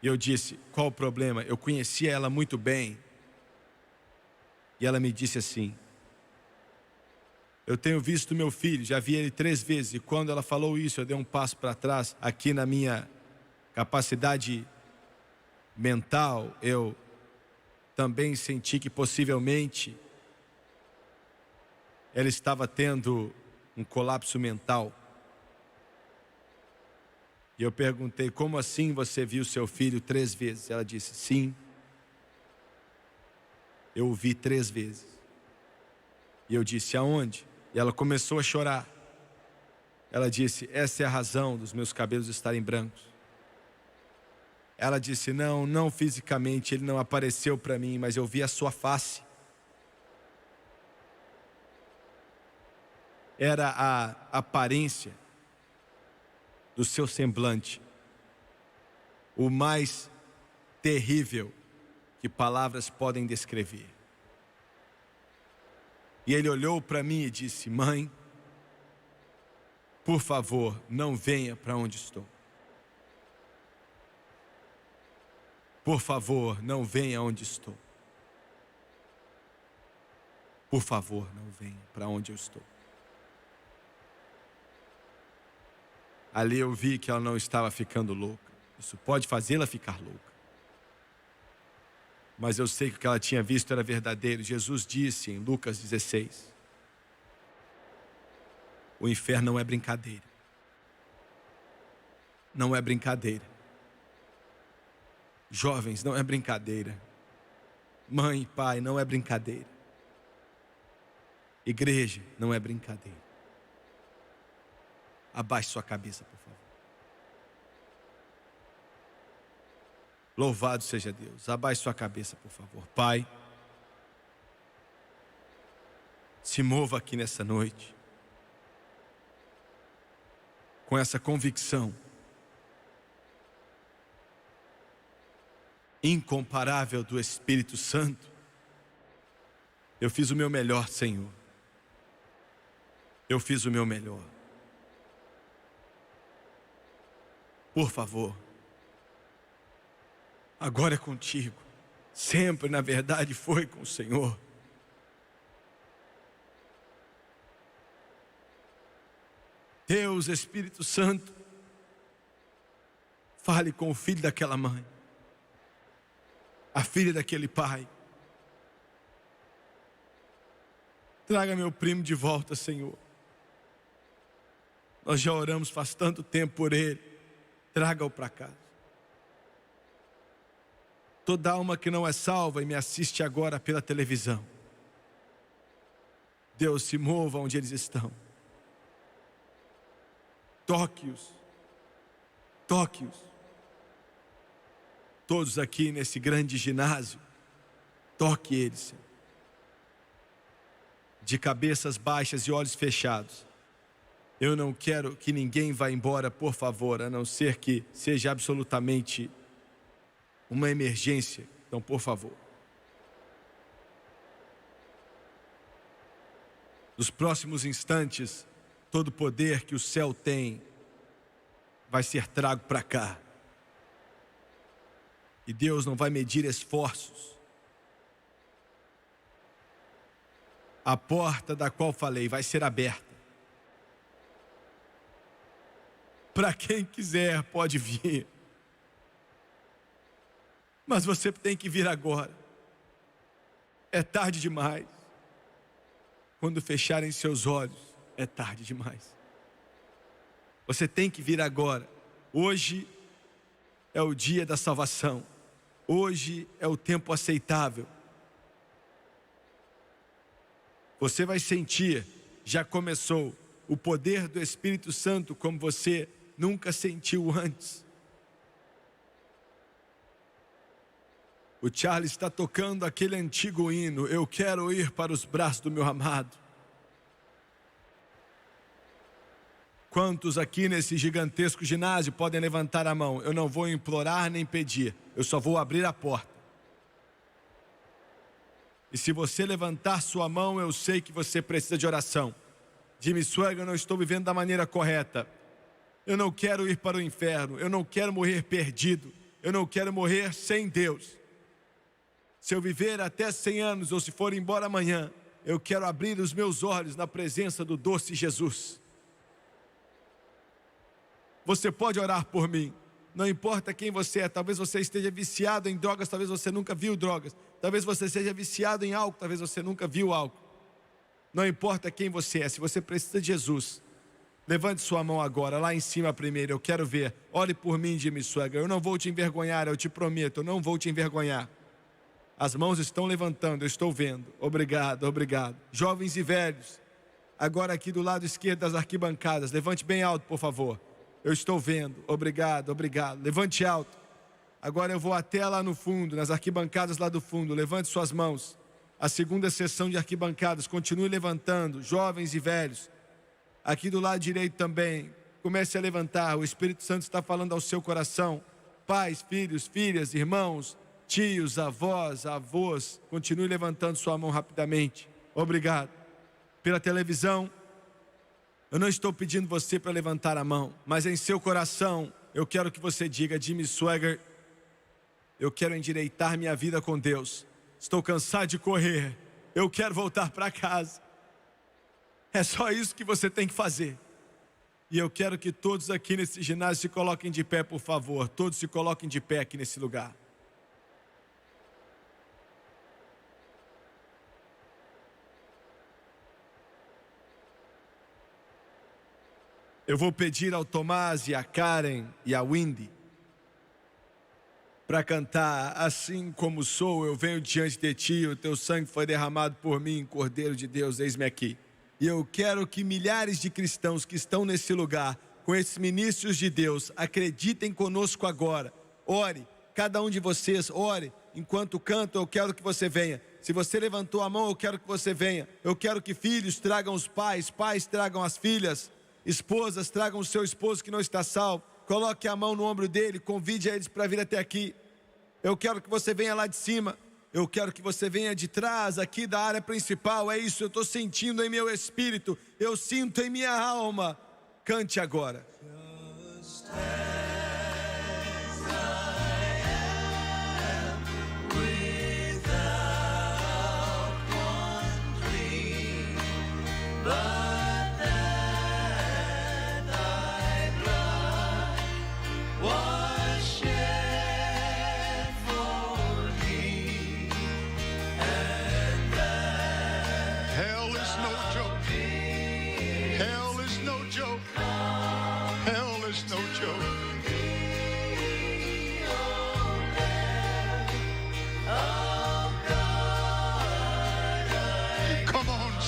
E eu disse: qual o problema? Eu conhecia ela muito bem. E ela me disse assim: Eu tenho visto meu filho, já vi ele 3 vezes, e quando ela falou isso, eu dei um passo para trás. Aqui na minha capacidade mental, eu também senti que possivelmente ela estava tendo um colapso mental. E eu perguntei: como assim você viu seu filho 3 vezes? Ela disse: sim, eu o vi 3 vezes. E eu disse: aonde? E ela começou a chorar. Ela disse: essa é a razão dos meus cabelos estarem brancos. Ela disse: não fisicamente, ele não apareceu para mim, mas eu vi a sua face. Era a aparência do seu semblante, o mais terrível que palavras podem descrever. E ele olhou para mim e disse: mãe, por favor, não venha para onde estou. Por favor, não venha onde estou. Por favor, não venha para onde eu estou. Ali eu vi que ela não estava ficando louca. Isso pode fazê-la ficar louca. Mas eu sei que o que ela tinha visto era verdadeiro. Jesus disse em Lucas 16: o inferno não é brincadeira. Não é brincadeira. Jovens, não é brincadeira. Mãe e pai, não é brincadeira. Igreja, não é brincadeira. Abaixe sua cabeça, por favor. Louvado seja Deus. Abaixe sua cabeça, por favor. Pai, se mova aqui nessa noite com essa convicção incomparável do Espírito Santo. Eu fiz o meu melhor, Senhor. Eu fiz o meu melhor. Por favor, agora é contigo. Sempre, na verdade, foi com o Senhor. Deus, Espírito Santo, fale com o filho daquela mãe, a filha daquele pai. Traga meu primo de volta, Senhor. Nós já oramos faz tanto tempo por ele. Traga-o para casa. Toda alma que não é salva e me assiste agora pela televisão, Deus, se mova onde eles estão. Toque-os. Toque-os. Todos aqui nesse grande ginásio, toque eles, Senhor. De cabeças baixas e olhos fechados. Eu não quero que ninguém vá embora, por favor, a não ser que seja absolutamente uma emergência. Então, por favor. Nos próximos instantes, todo o poder que o céu tem vai ser trago para cá. E Deus não vai medir esforços. A porta da qual falei vai ser aberta. Para quem quiser pode vir. Mas você tem que vir agora. É tarde demais. Quando fecharem seus olhos, é tarde demais. Você tem que vir agora. Hoje é o dia da salvação. Hoje é o tempo aceitável. Você vai sentir, já começou, o poder do Espírito Santo como você nunca sentiu antes. O Charles está tocando aquele antigo hino: eu quero ir para os braços do meu amado. Quantos aqui nesse gigantesco ginásio podem levantar a mão? Eu não vou implorar nem pedir, eu só vou abrir a porta. E se você levantar sua mão, eu sei que você precisa de oração. Jimmy Swaggart, eu não estou vivendo da maneira correta. Eu não quero ir para o inferno, eu não quero morrer perdido, eu não quero morrer sem Deus. Se eu viver até 100 anos ou se for embora amanhã, eu quero abrir os meus olhos na presença do doce Jesus. Você pode orar por mim. Não importa quem você é, talvez você esteja viciado em drogas, talvez você nunca viu drogas. Talvez você seja viciado em álcool, talvez você nunca viu álcool. Não importa quem você é, se você precisa de Jesus, levante sua mão agora, lá em cima primeiro, eu quero ver. Ore por mim, Jimmy Swaggart, eu não vou te envergonhar, eu te prometo, eu não vou te envergonhar. As mãos estão levantando, eu estou vendo. Obrigado, obrigado. Jovens e velhos, agora aqui do lado esquerdo das arquibancadas, levante bem alto, por favor. Eu estou vendo, obrigado, obrigado. Levante alto. Agora eu vou até lá no fundo, nas arquibancadas lá do fundo. Levante suas mãos. A segunda sessão de arquibancadas, continue levantando, jovens e velhos. Aqui do lado direito também, comece a levantar. O Espírito Santo está falando ao seu coração. Pais, filhos, filhas, irmãos, tios, avós, avós. Continue levantando sua mão rapidamente. Obrigado. Pela televisão, eu não estou pedindo você para levantar a mão, mas em seu coração, eu quero que você diga: Jimmy Swaggart, eu quero endireitar minha vida com Deus. Estou cansado de correr. Eu quero voltar para casa. É só isso que você tem que fazer. E eu quero que todos aqui nesse ginásio se coloquem de pé, por favor. Todos se coloquem de pé aqui nesse lugar. Eu vou pedir ao Tomás e a Karen e a Wendy para cantar Assim Como Sou, eu venho diante de ti, o teu sangue foi derramado por mim, Cordeiro de Deus, eis-me aqui. E eu quero que milhares de cristãos que estão nesse lugar, com esses ministros de Deus, acreditem conosco agora. Ore, cada um de vocês, ore. Enquanto canto, eu quero que você venha. Se você levantou a mão, eu quero que você venha. Eu quero que filhos tragam os pais, pais tragam as filhas, esposas tragam o seu esposo que não está salvo. Coloque a mão no ombro dele, convide a eles para vir até aqui. Eu quero que você venha lá de cima. Eu quero que você venha de trás, aqui da área principal. É isso, eu estou sentindo em meu espírito. Eu sinto em minha alma. Cante agora.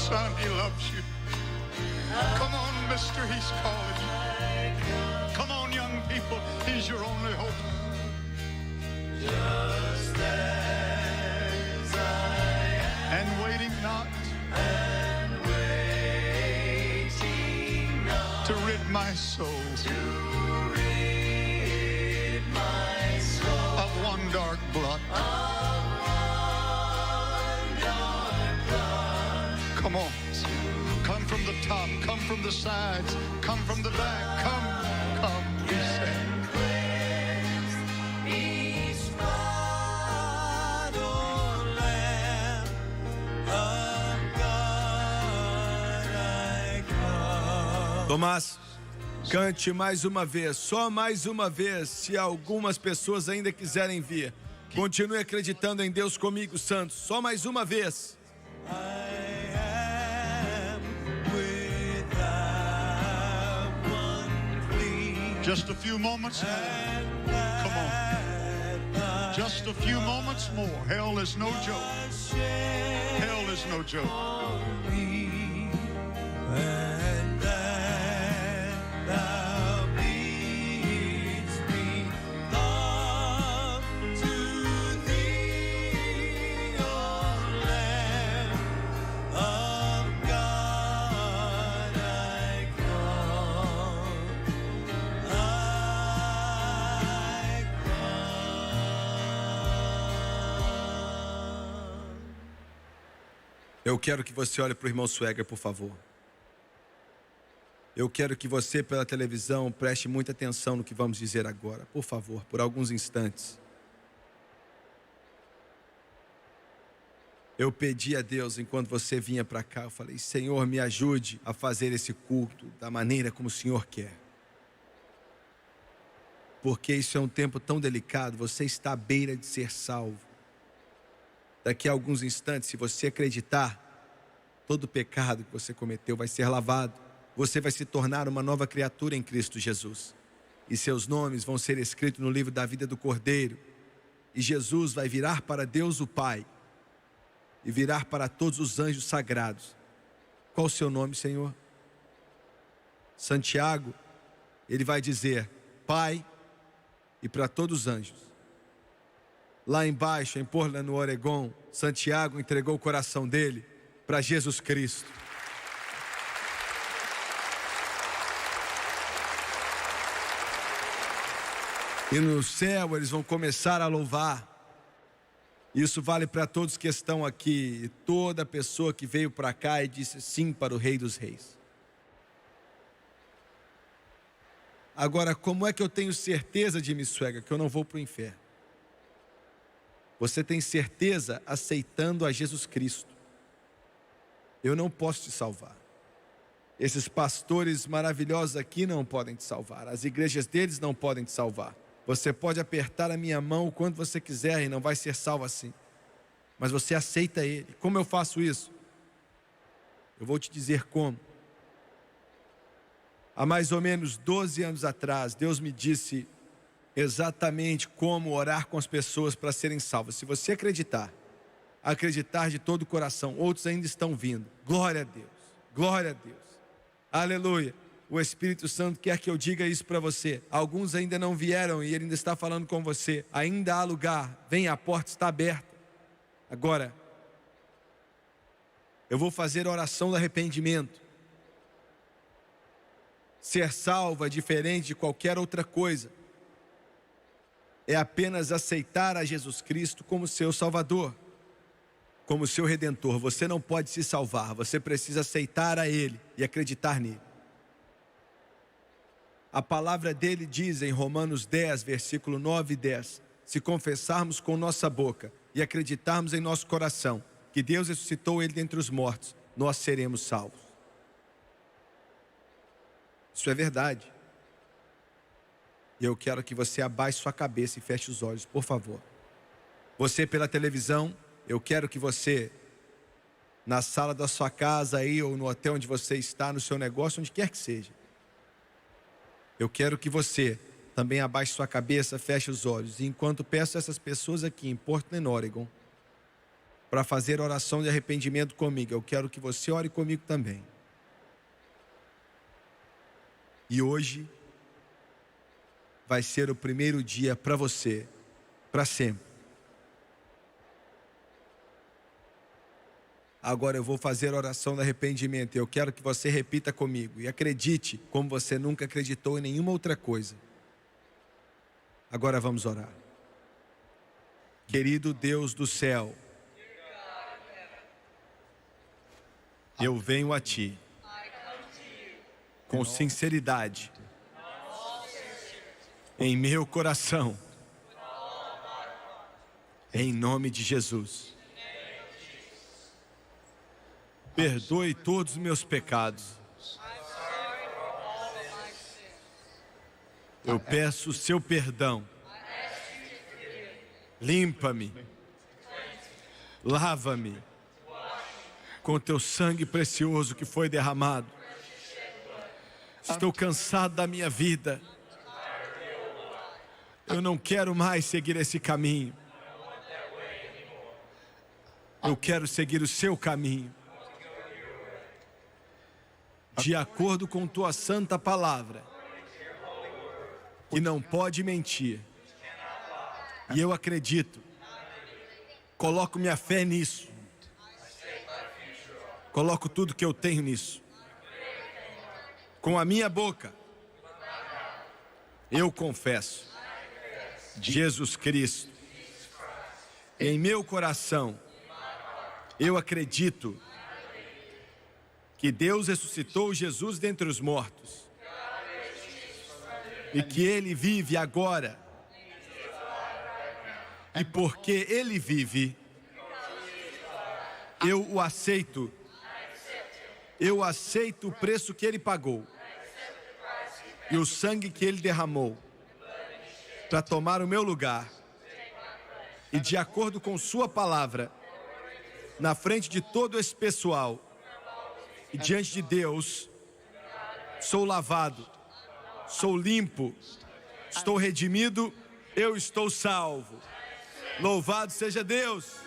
Son, he loves you. Come on, mister, he's calling you. Come on, young people, he's your only hope. Just as I am. And waiting not. And waiting not. To rid my soul. To rid my soul. Of one dark blot. Come on, come from the top, come from the sides, come from the back, come, we say. Tomás, cante mais uma vez, só mais uma vez, se algumas pessoas ainda quiserem vir. Continue acreditando em Deus comigo, santos, só mais uma vez. Just a few moments more. Come on. Just a few moments more. Hell is no joke. Hell is no joke. Eu quero que você olhe para o irmão Swaggart, por favor. Eu quero que você, pela televisão, preste muita atenção no que vamos dizer agora. Por favor, por alguns instantes. Eu pedi a Deus, enquanto você vinha para cá, eu falei: Senhor, me ajude a fazer esse culto da maneira como o Senhor quer. Porque isso é um tempo tão delicado, você está à beira de ser salvo. Daqui a alguns instantes, se você acreditar, todo pecado que você cometeu vai ser lavado. Você vai se tornar uma nova criatura em Cristo Jesus. E seus nomes vão ser escritos no livro da vida do Cordeiro. E Jesus vai virar para Deus o Pai e virar para todos os anjos sagrados. Qual o seu nome, Senhor? Santiago, ele vai dizer: Pai, e para todos os anjos. Lá embaixo, em Portland, no Oregon, Santiago entregou o coração dele para Jesus Cristo. E no céu eles vão começar a louvar. Isso vale para todos que estão aqui. Toda pessoa que veio para cá e disse sim para o Rei dos Reis. Agora, como é que eu tenho certeza, Jimmy Swaggart, que eu não vou para o inferno? Você tem certeza aceitando a Jesus Cristo. Eu não posso te salvar. Esses pastores maravilhosos aqui não podem te salvar. As igrejas deles não podem te salvar. Você pode apertar a minha mão o quanto você quiser e não vai ser salvo assim. Mas você aceita Ele. Como eu faço isso? Eu vou te dizer como. Há mais ou menos 12 anos atrás, Deus me disse exatamente como orar com as pessoas para serem salvas. Se você acreditar de todo o coração, outros ainda estão vindo. Glória a Deus, glória a Deus, aleluia. O Espírito Santo quer que eu diga isso para você. Alguns ainda não vieram e Ele ainda está falando com você. Ainda há lugar, venha, a porta está aberta. Agora, eu vou fazer a oração do arrependimento. Ser salvo é diferente de qualquer outra coisa. É apenas aceitar a Jesus Cristo como seu Salvador, como seu Redentor. Você não pode se salvar, você precisa aceitar a Ele e acreditar nele. A palavra dele diz em Romanos 10, versículo 9 e 10, se confessarmos com nossa boca e acreditarmos em nosso coração que Deus ressuscitou ele dentre os mortos, nós seremos salvos. Isso é verdade. E eu quero que você abaixe sua cabeça e feche os olhos, por favor. Você pela televisão, eu quero que você, na sala da sua casa aí, ou no hotel onde você está, no seu negócio, onde quer que seja, eu quero que você também abaixe sua cabeça, feche os olhos. E enquanto peço a essas pessoas aqui em Portland, Oregon, para fazer oração de arrependimento comigo, eu quero que você ore comigo também. E hoje vai ser o primeiro dia para você, para sempre. Agora eu vou fazer a oração do arrependimento e eu quero que você repita comigo. E acredite como você nunca acreditou em nenhuma outra coisa. Agora vamos orar. Querido Deus do céu, eu venho a Ti com sinceridade em meu coração, em nome de Jesus. Perdoe todos os meus pecados. Eu peço o seu perdão. Limpa-me. Lava-me com teu sangue precioso que foi derramado. Estou cansado da minha vida. Eu não quero mais seguir esse caminho. Eu quero seguir o seu caminho. De acordo com tua santa palavra, que não pode mentir. E eu acredito. Coloco minha fé nisso. Coloco tudo que eu tenho nisso. Com a minha boca, eu confesso Jesus Cristo. Em meu coração, eu acredito que Deus ressuscitou Jesus dentre os mortos e que Ele vive agora. E porque Ele vive, Eu o aceito. Eu aceito o preço que ele pagou e o sangue que ele derramou para tomar o meu lugar. E de acordo com sua palavra, na frente de todo esse pessoal e diante de Deus, sou lavado, sou limpo, estou redimido, eu estou salvo. Louvado seja Deus!